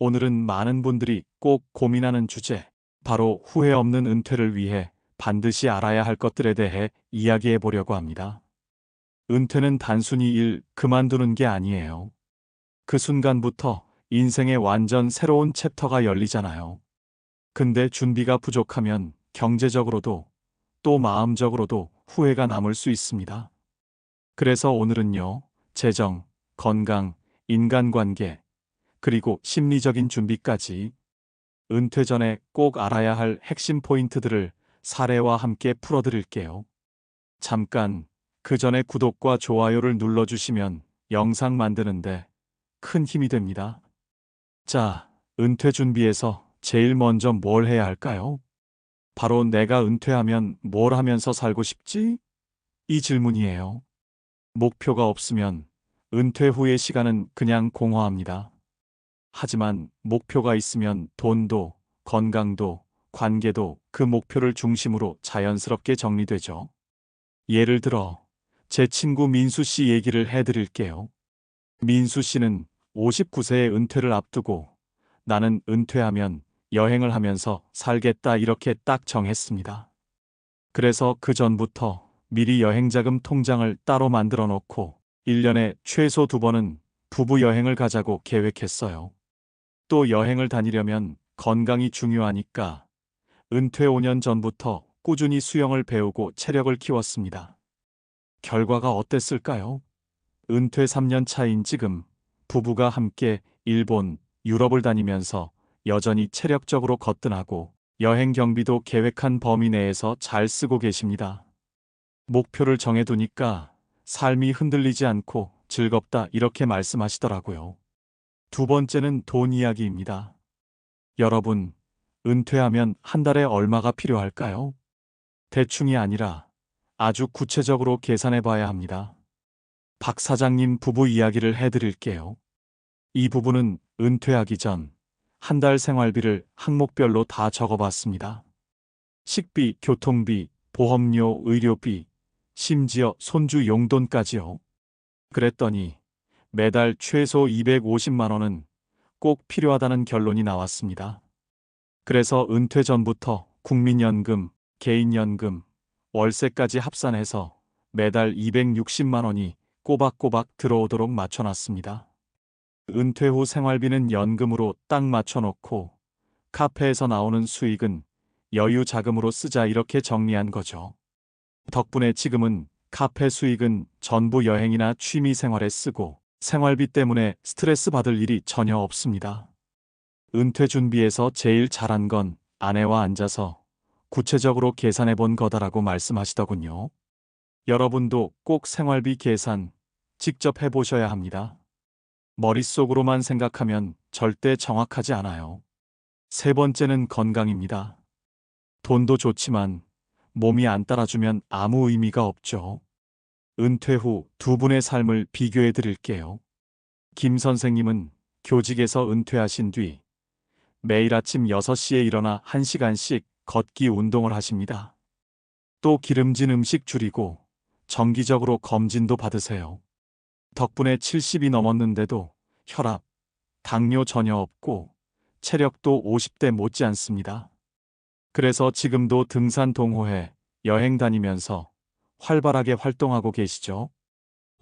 오늘은 많은 분들이 꼭 고민하는 주제, 바로 후회 없는 은퇴를 위해 반드시 알아야 할 것들에 대해 이야기해 보려고 합니다. 은퇴는 단순히 일 그만두는 게 아니에요. 그 순간부터 인생의 완전 새로운 챕터가 열리잖아요. 근데 준비가 부족하면 경제적으로도 또 마음적으로도 후회가 남을 수 있습니다. 그래서 오늘은요, 재정, 건강, 인간관계, 그리고 심리적인 준비까지 은퇴 전에 꼭 알아야 할 핵심 포인트들을 사례와 함께 풀어드릴게요. 잠깐, 그 전에 구독과 좋아요를 눌러주시면 영상 만드는데 큰 힘이 됩니다. 자, 은퇴 준비에서 제일 먼저 뭘 해야 할까요? 바로 내가 은퇴하면 뭘 하면서 살고 싶지? 이 질문이에요. 목표가 없으면 은퇴 후의 시간은 그냥 공허합니다. 하지만 목표가 있으면 돈도, 건강도, 관계도 그 목표를 중심으로 자연스럽게 정리되죠. 예를 들어, 제 친구 민수 씨 얘기를 해드릴게요. 민수 씨는 59세에 은퇴를 앞두고 나는 은퇴하면 여행을 하면서 살겠다 이렇게 딱 정했습니다. 그래서 그 전부터 미리 여행자금 통장을 따로 만들어 놓고 1년에 최소 2번은 부부 여행을 가자고 계획했어요. 또 여행을 다니려면 건강이 중요하니까 은퇴 5년 전부터 꾸준히 수영을 배우고 체력을 키웠습니다. 결과가 어땠을까요? 은퇴 3년 차인 지금 부부가 함께 일본, 유럽을 다니면서 여전히 체력적으로 거뜬하고 여행 경비도 계획한 범위 내에서 잘 쓰고 계십니다. 목표를 정해두니까 삶이 흔들리지 않고 즐겁다 이렇게 말씀하시더라고요. 두 번째는 돈 이야기입니다. 여러분, 은퇴하면 한 달에 얼마가 필요할까요? 대충이 아니라 아주 구체적으로 계산해 봐야 합니다. 박 사장님 부부 이야기를 해드릴게요. 이 부부는 은퇴하기 전 한 달 생활비를 항목별로 다 적어봤습니다. 식비, 교통비, 보험료, 의료비, 심지어 손주 용돈까지요. 그랬더니 매달 최소 250만 원은 꼭 필요하다는 결론이 나왔습니다. 그래서 은퇴 전부터 국민연금, 개인연금, 월세까지 합산해서 매달 260만 원이 꼬박꼬박 들어오도록 맞춰놨습니다. 은퇴 후 생활비는 연금으로 딱 맞춰놓고 카페에서 나오는 수익은 여유 자금으로 쓰자 이렇게 정리한 거죠. 덕분에 지금은 카페 수익은 전부 여행이나 취미 생활에 쓰고 생활비 때문에 스트레스 받을 일이 전혀 없습니다. 은퇴 준비에서 제일 잘한 건 아내와 앉아서 구체적으로 계산해 본 거다라고 말씀하시더군요. 여러분도 꼭 생활비 계산 직접 해보셔야 합니다. 머릿속으로만 생각하면 절대 정확하지 않아요. 세 번째는 건강입니다. 돈도 좋지만 몸이 안 따라주면 아무 의미가 없죠. 은퇴 후 두 분의 삶을 비교해 드릴게요. 김 선생님은 교직에서 은퇴하신 뒤 매일 아침 6시에 일어나 1시간씩 걷기 운동을 하십니다. 또 기름진 음식 줄이고 정기적으로 검진도 받으세요. 덕분에 70이 넘었는데도 혈압, 당뇨 전혀 없고 체력도 50대 못지 않습니다. 그래서 지금도 등산 동호회, 여행 다니면서 활발하게 활동하고 계시죠.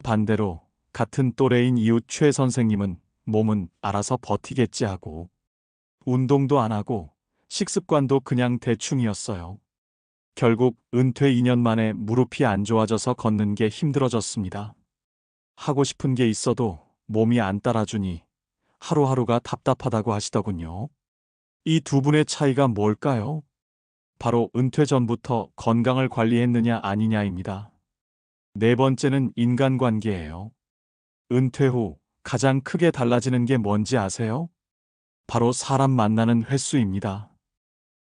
반대로 같은 또래인 이웃 최 선생님은 몸은 알아서 버티겠지 하고 운동도 안 하고 식습관도 그냥 대충이었어요. 결국 은퇴 2년 만에 무릎이 안 좋아져서 걷는 게 힘들어졌습니다. 하고 싶은 게 있어도 몸이 안 따라주니 하루하루가 답답하다고 하시더군요. 이 두 분의 차이가 뭘까요? 바로 은퇴 전부터 건강을 관리했느냐 아니냐입니다. 네 번째는 인간관계예요. 은퇴 후 가장 크게 달라지는 게 뭔지 아세요? 바로 사람 만나는 횟수입니다.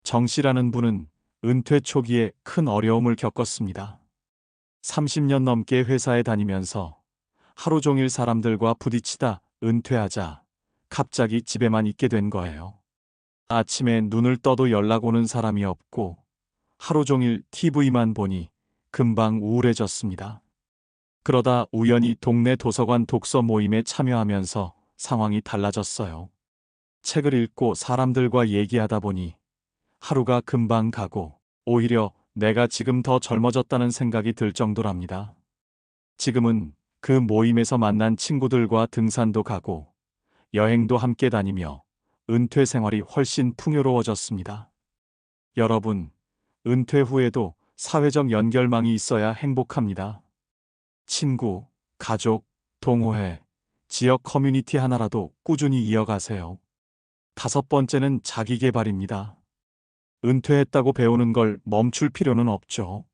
정 씨라는 분은 은퇴 초기에 큰 어려움을 겪었습니다. 30년 넘게 회사에 다니면서 하루 종일 사람들과 부딪히다 은퇴하자 갑자기 집에만 있게 된 거예요. 아침에 눈을 떠도 연락 오는 사람이 없고 하루 종일 TV만 보니 금방 우울해졌습니다. 그러다 우연히 동네 도서관 독서 모임에 참여하면서 상황이 달라졌어요. 책을 읽고 사람들과 얘기하다 보니 하루가 금방 가고 오히려 내가 지금 더 젊어졌다는 생각이 들 정도랍니다. 지금은 그 모임에서 만난 친구들과 등산도 가고 여행도 함께 다니며 은퇴 생활이 훨씬 풍요로워졌습니다. 여러분, 은퇴 후에도 사회적 연결망이 있어야 행복합니다. 친구, 가족, 동호회, 지역 커뮤니티 하나라도 꾸준히 이어가세요. 다섯 번째는 자기 개발입니다. 은퇴했다고 배우는 걸 멈출 필요는 없죠.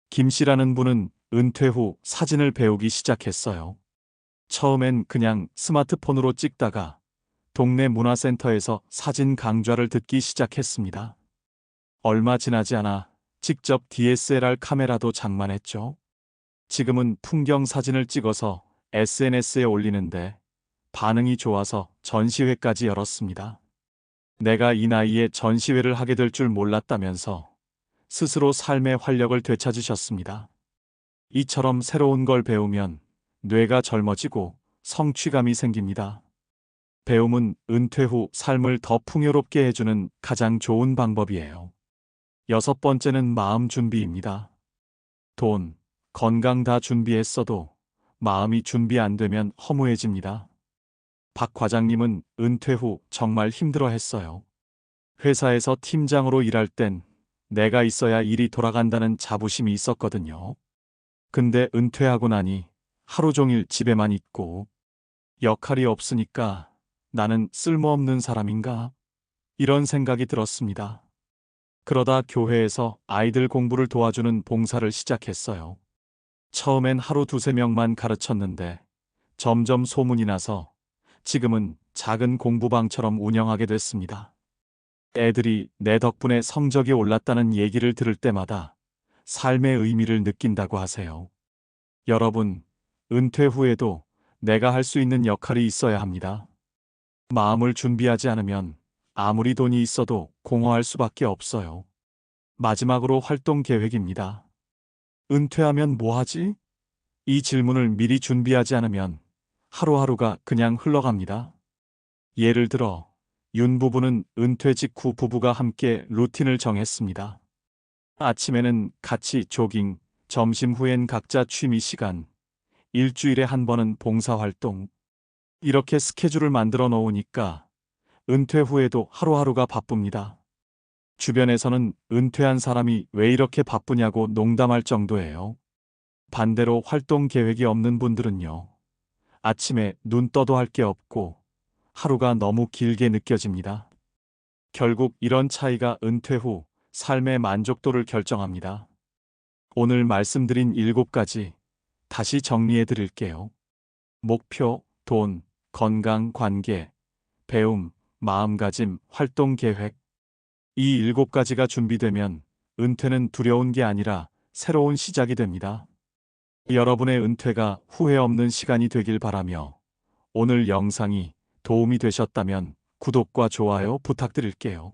김 씨라는 분은 은퇴 후 사진을 배우기 시작했어요. 처음엔 그냥 스마트폰으로 찍다가 동네 문화센터에서 사진 강좌를 듣기 시작했습니다. 얼마 지나지 않아 직접 DSLR 카메라도 장만했죠. 지금은 풍경 사진을 찍어서 SNS에 올리는데 반응이 좋아서 전시회까지 열었습니다. 내가 이 나이에 전시회를 하게 될 줄 몰랐다면서 스스로 삶의 활력을 되찾으셨습니다. 이처럼 새로운 걸 배우면 뇌가 젊어지고 성취감이 생깁니다. 배움은 은퇴 후 삶을 더 풍요롭게 해주는 가장 좋은 방법이에요. 여섯 번째는 마음 준비입니다. 돈, 건강 다 준비했어도 마음이 준비 안 되면 허무해집니다. 박 과장님은 은퇴 후 정말 힘들어 했어요. 회사에서 팀장으로 일할 땐 내가 있어야 일이 돌아간다는 자부심이 있었거든요. 근데 은퇴하고 나니 하루 종일 집에만 있고 역할이 없으니까 나는 쓸모없는 사람인가? 이런 생각이 들었습니다. 그러다 교회에서 아이들 공부를 도와주는 봉사를 시작했어요. 처음엔 하루 두세 명만 가르쳤는데 점점 소문이 나서 지금은 작은 공부방처럼 운영하게 됐습니다. 애들이 내 덕분에 성적이 올랐다는 얘기를 들을 때마다 삶의 의미를 느낀다고 하세요. 여러분, 은퇴 후에도 내가 할 수 있는 역할이 있어야 합니다. 마음을 준비하지 않으면 아무리 돈이 있어도 공허할 수밖에 없어요. 마지막으로 활동 계획입니다. 은퇴하면 뭐 하지? 이 질문을 미리 준비하지 않으면 하루하루가 그냥 흘러갑니다. 예를 들어 윤 부부는 은퇴 직후 부부가 함께 루틴을 정했습니다. 아침에는 같이 조깅, 점심 후엔 각자 취미 시간, 일주일에 한 번은 봉사활동. 이렇게 스케줄을 만들어 놓으니까 은퇴 후에도 하루하루가 바쁩니다. 주변에서는 은퇴한 사람이 왜 이렇게 바쁘냐고 농담할 정도예요. 반대로 활동 계획이 없는 분들은요. 아침에 눈 떠도 할 게 없고 하루가 너무 길게 느껴집니다. 결국 이런 차이가 은퇴 후 삶의 만족도를 결정합니다. 오늘 말씀드린 7가지 다시 정리해 드릴게요. 목표, 돈, 건강, 관계, 배움, 마음가짐, 활동 계획. 이 7가지가 준비되면 은퇴는 두려운 게 아니라 새로운 시작이 됩니다. 여러분의 은퇴가 후회 없는 시간이 되길 바라며 오늘 영상이 도움이 되셨다면 구독과 좋아요 부탁드릴게요.